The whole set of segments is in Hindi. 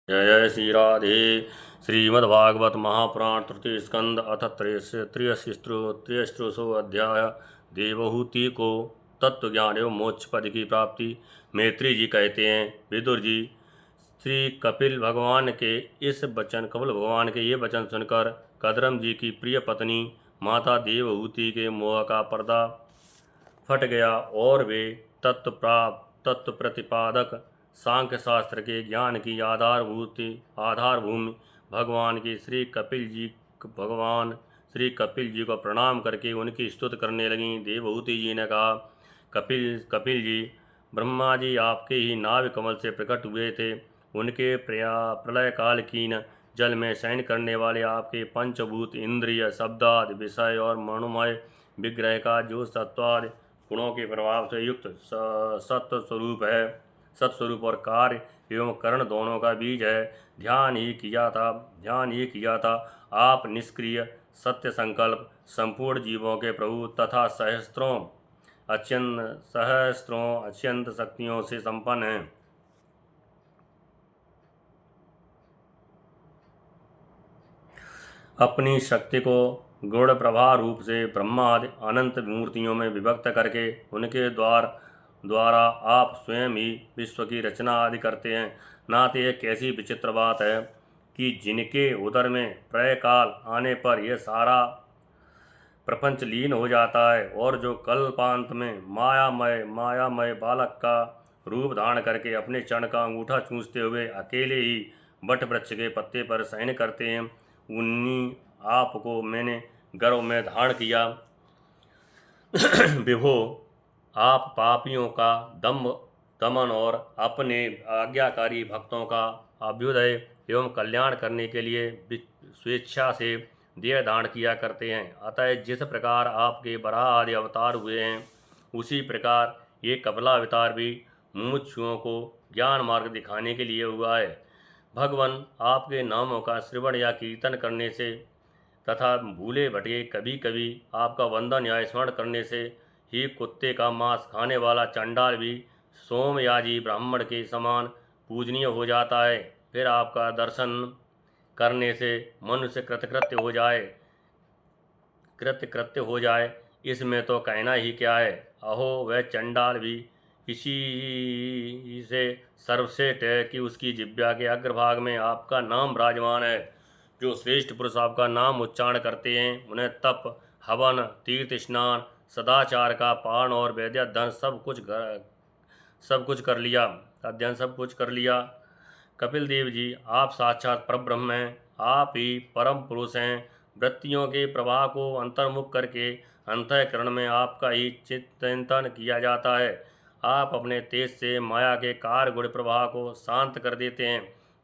जय जय श्री राधे। श्रीमद्भागवत महापुराण तृतीय स्कंद अथ त्रयस्त्रोसो अध्याय। देवहूति को तत्व ज्ञान एवं मोक्ष पद की प्राप्ति। मैत्री जी कहते हैं, विदुर जी, श्री कपिल भगवान के ये वचन सुनकर कदरम जी की प्रिय पत्नी माता देवहूति के मोह का पर्दा फट गया और वे तत्व प्रतिपादक सांख्य शास्त्र के ज्ञान की आधारभूमि भगवान श्री कपिल जी को प्रणाम करके उनकी स्तुति करने लगीं। देवहूति जी ने कहा, कपिल जी, ब्रह्मा जी आपके ही नाभि कमल से प्रकट हुए थे। उनके प्रलय काल कीन जल में शयन करने वाले आपके पंचभूत इंद्रिय शब्दादि विषय और मनोमय विग्रह का जो सत्वादि गुणों के प्रभाव से युक्त सत्स्वरूप और कार्य एवं करण दोनों का बीज है, ध्यान ही किया था। आप निष्क्रिय सत्य संकल्प संपूर्ण जीवों के प्रभु तथा सहस्त्रों अत्यंत शक्तियों से संपन्न हैं। अपनी शक्ति को गुण प्रभा रूप से ब्रह्मा आदि अनंत मूर्तियों में विभक्त करके उनके द्वारा आप स्वयं ही विश्व की रचना आदि करते हैं। नाथ यह कैसी विचित्र बात है कि जिनके उदर में प्रलय काल आने पर यह सारा प्रपंच लीन हो जाता है और जो कल्पांत में मायामय बालक का रूप धारण करके अपने चरण का अंगूठा चूसते हुए अकेले ही बट वृक्ष के पत्ते पर शयन करते हैं, उन्हीं आप को मैंने गर्भ में धारण किया। विभो, आप पापियों का दमन और अपने आज्ञाकारी भक्तों का अभ्युदय एवं कल्याण करने के लिए स्वेच्छा से देह धारण किया करते हैं। अतः जिस प्रकार आपके वराह आदि अवतार हुए हैं, उसी प्रकार ये कपिलावतार भी मुमुक्षुओं को ज्ञान मार्ग दिखाने के लिए हुआ है। भगवान, आपके नामों का श्रवण या कीर्तन करने से तथा भूले भटके कभी कभी आपका वंदन या स्मरण करने से ही कुत्ते का मांस खाने वाला चंडाल भी सोमयाजी ब्राह्मण के समान पूजनीय हो जाता है। फिर आपका दर्शन करने से मनुष्य कृत्य हो जाए, इसमें तो कहना ही क्या है। अहो, वह चंडाल भी इसी से सर्वश्रेष्ठ है कि उसकी जिह्वा के अग्रभाग में आपका नाम विराजमान है। जो श्रेष्ठ पुरुष आपका नाम उच्चारण करते हैं, उन्हें तप, हवन, तीर्थ स्नान, सदाचार का पालन और वैद्याध्ययन सब कुछ कर लिया। कपिल देव जी, आप साक्षात परब्रह्म हैं, आप ही परम पुरुष हैं। वृत्तियों के प्रवाह को अंतर्मुख करके अंतःकरण में आपका ही चिंतन किया जाता है। आप अपने तेज से माया के कार्य गुण प्रवाह को शांत कर देते हैं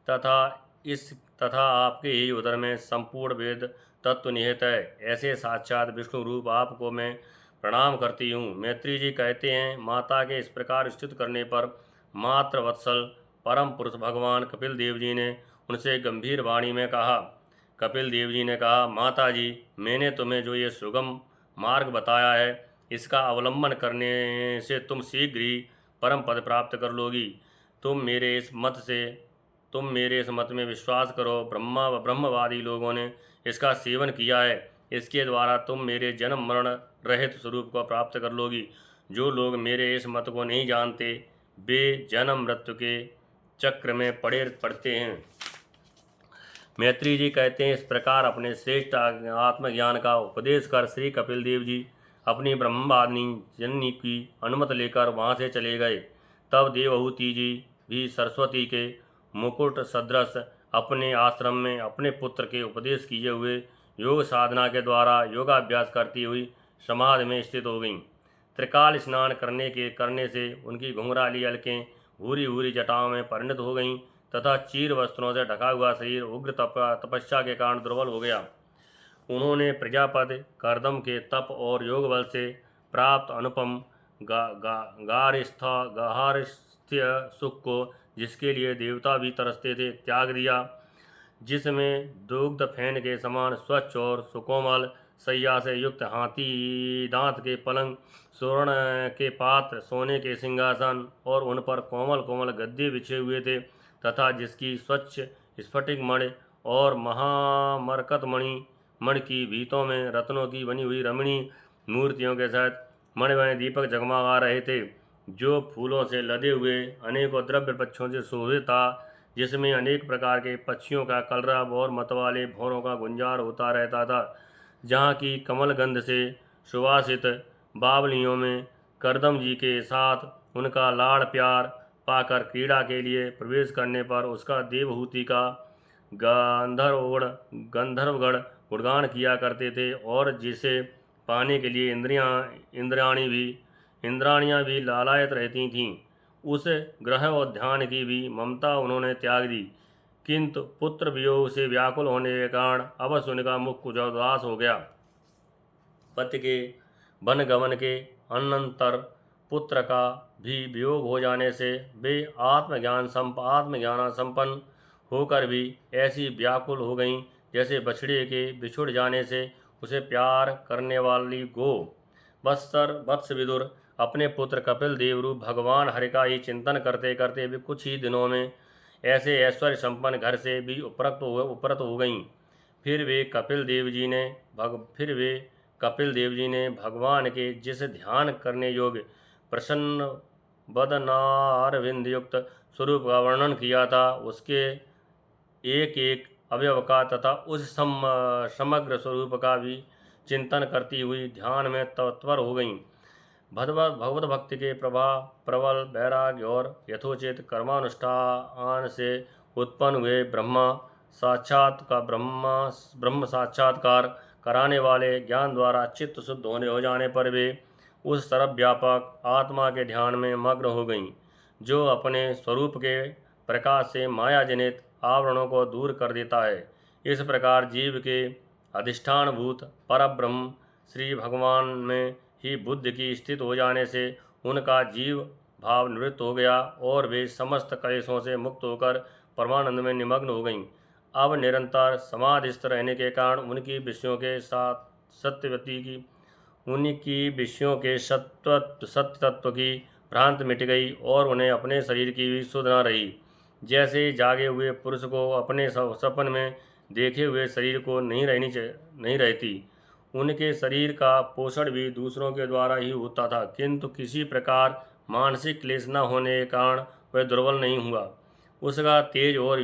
तथा आपके ही उदर में संपूर्ण वेद तत्व निहित है। ऐसे साक्षात विष्णु रूप आपको मैं प्रणाम करती हूँ। मैत्री जी कहते हैं, माता के इस प्रकार स्तुति करने पर मात्र वत्सल परम पुरुष भगवान कपिल देव जी ने उनसे गंभीर वाणी में कहा। कपिल देव जी ने कहा, माता जी, मैंने तुम्हें जो ये सुगम मार्ग बताया है, इसका अवलंबन करने से तुम शीघ्र ही परम पद प्राप्त कर लोगी। तुम मेरे इस मत में विश्वास करो। ब्रह्मवादी लोगों ने इसका सेवन किया है। इसके द्वारा तुम मेरे जन्म मरण रहित स्वरूप को प्राप्त कर लोगी। जो लोग मेरे इस मत को नहीं जानते, वे जन्म मृत्यु के चक्र में पड़ते हैं। मैत्री जी कहते हैं, इस प्रकार अपने श्रेष्ठ आत्मज्ञान का उपदेश कर श्री कपिल देव जी अपनी ब्रह्मवादिनी जननी की अनुमति लेकर वहाँ से चले गए। तब देवहूति जी भी सरस्वती के मुकुट सदृश अपने आश्रम में अपने पुत्र के उपदेश किए हुए योग साधना के द्वारा योगाभ्यास करती हुई समाधि में स्थित हो गईं। त्रिकाल स्नान करने से उनकी घुंघराली अलकें भूरी भूरी जटाओं में परिणत हो गईं तथा चीर वस्त्रों से ढका हुआ शरीर उग्र तपस्या के कारण दुर्बल हो गया। उन्होंने प्रजापति करदम के तप और योग बल से प्राप्त अनुपम गार्हस्थ्य सुख को, जिसके लिए देवता भी तरसते थे, त्याग दिया। जिसमें दुग्ध फैन के समान स्वच्छ और सुकोमल सैया से युक्त हाथी दांत के पलंग, स्वर्ण के पात्र, सोने के सिंहासन और उन पर कोमल कोमल गद्दे बिछे हुए थे, तथा जिसकी स्वच्छ स्फटिक मणि और महामरकत मणि की भीतों में रत्नों की बनी हुई रमणी मूर्तियों के साथ मणिमय दीपक जगमगा रहे थे, जो फूलों से लदे हुए अनेकों द्रव्य पक्षों से शोभित था, जिसमें अनेक प्रकार के पक्षियों का कलरव और मतवाले भौरों का गुंजार होता रहता था। जहाँ की कमल गंध से सुवासित बावलियों में करदम जी के साथ उनका लाड़ प्यार पाकर क्रीड़ा के लिए प्रवेश करने पर उसका देवहूति का गंधर्वगण गुणगान किया करते थे, और जिसे पाने के लिए इंद्राणियाँ भी लालायत रहती थीं। उस ग्रह और ध्यान की भी ममता उन्होंने त्याग दी, किंतु पुत्र वियोग से व्याकुल होने के कारण अवश्य उनका मुख कुछ उदास हो गया। पति के वन गमन के अनंतर पुत्र का भी वियोग हो जाने से वे आत्मज्ञान संपन्न होकर भी ऐसी व्याकुल हो गईं जैसे बछड़े के बिछुड़ जाने से उसे प्यार करने वाली गो। वत्स विदुर अपने पुत्र कपिल देवरूप भगवान हरि का ही चिंतन करते करते भी कुछ ही दिनों में ऐसे ऐश्वर्य संपन्न घर से भी उपरत हो गईं। फिर वे कपिल देव जी ने भगवान के जिस ध्यान करने योग्य प्रसन्न बदनारविंद युक्त स्वरूप का वर्णन किया था, उसके एक एक अवयव का तथा उस समग्र स्वरूप का भी चिंतन करती हुई ध्यान में तत्पर हो गईं। भगवत भक्ति के प्रबल वैराग्य और यथोचित कर्मानुष्ठान से उत्पन्न हुए ब्रह्म साक्षात्कार कराने वाले ज्ञान द्वारा चित्त शुद्ध हो जाने पर वे उस सर्वव्यापक आत्मा के ध्यान में मग्न हो गईं, जो अपने स्वरूप के प्रकाश से माया जनित आवरणों को दूर कर देता है। इस प्रकार जीव के अधिष्ठानभूत परब्रह्म श्री भगवान में ही बुद्धि की स्थित हो जाने से उनका जीव भाव निवृत्त हो गया और वे समस्त क्लेशों से मुक्त होकर परमानंद में निमग्न हो गईं। अब निरंतर समाधिस्थ रहने के कारण उनकी विषयों के सत्य तत्व की भ्रांति मिट गई और उन्हें अपने शरीर की भी सुध न रही। जैसे जागे हुए पुरुष को अपने सपन में देखे हुए शरीर को नहीं रहती। उनके शरीर का पोषण भी दूसरों के द्वारा ही होता था, किंतु किसी प्रकार मानसिक क्लेश न होने के कारण वह दुर्बल नहीं हुआ। उसका तेज और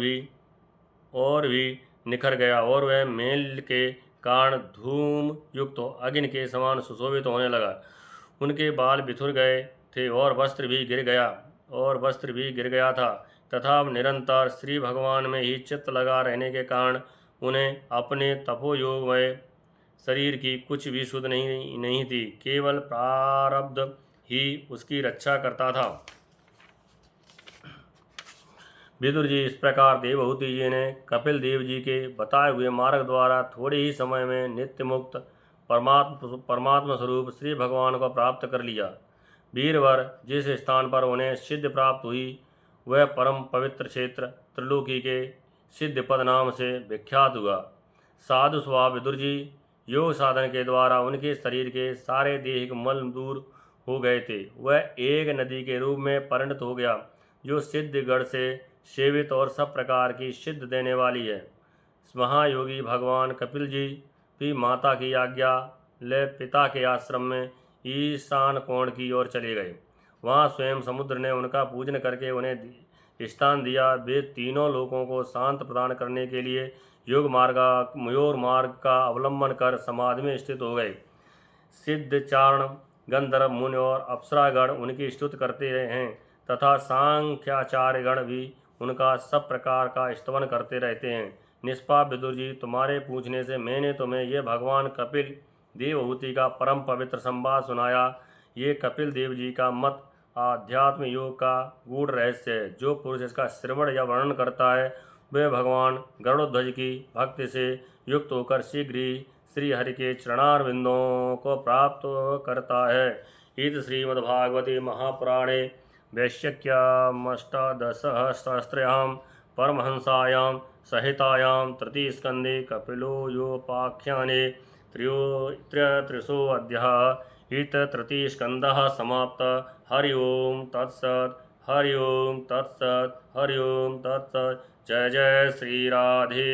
भी निखर गया और वह मेल के कारण धूम युक्त अग्नि के समान सुशोभित होने लगा। उनके बाल बिखर गए थे और वस्त्र भी गिर गया था, तथा निरंतर श्री भगवान में ही चित्त लगा रहने के कारण उन्हें अपने तपोयोगमय शरीर की कुछ भी सुध नहीं थी। केवल प्रारब्ध ही उसकी रक्षा करता था। विदुर जी, इस प्रकार देवहूति जी ने कपिल देव जी के बताए हुए मार्ग द्वारा थोड़े ही समय में नित्य मुक्त परमात्मा स्वरूप श्री भगवान को प्राप्त कर लिया। वीरवर, जिस स्थान पर उन्हें सिद्ध प्राप्त हुई वह परम पवित्र क्षेत्र त्रिलोकी के सिद्ध पद नाम से विख्यात हुआ। साधु स्वभाव विदुर जी योग साधन के द्वारा उनके शरीर के सारे देहिक मल दूर हो गए थे। वह एक नदी के रूप में परिणत हो गया, जो सिद्धगढ़ से सेवित और सब प्रकार की सिद्ध देने वाली है। महायोगी भगवान कपिल जी भी माता की आज्ञा ले पिता के आश्रम में ईशान कोण की ओर चले गए। वहाँ स्वयं समुद्र ने उनका पूजन करके उन्हें स्थान दिया। वे तीनों लोगों को शांत प्रदान करने के लिए योग मार्ग का अवलंबन कर समाधि में स्थित हो गए। सिद्ध चारण गंधर्व मुनि और अप्सरागण उनकी स्तुति करते हैं तथा सांख्याचार्यगण भी उनका सब प्रकार का स्तवन करते रहते हैं। निष्पाप विदुर जी, तुम्हारे पूछने से मैंने तुम्हें यह भगवान कपिल देवहूति का परम पवित्र संवाद सुनाया। ये कपिल देव जी का मत आध्यात्म योग का गूढ़ रहस्य है। जो पुरुष इसका श्रवण या वर्णन करता है वह भगवान गरुड़ध्वज की भक्ति से युक्त होकर शीघ्र ही श्री हरि के चरणारविंदों को प्राप्त करता है। इत श्रीमद्भागवते महापुराणे वैश्यक्यामष्टादशसहस्रयां परमहंसायां संहितायां तृतीयस्कन्धे कपिलोपाख्याने त्रयोऽध्यायः। इत तृतीयस्कन्धः समाप्तः। हरि ओं तत्सत्। हरि ओम तत्सत, हरि ओम तत्सत। जय जय श्री राधे।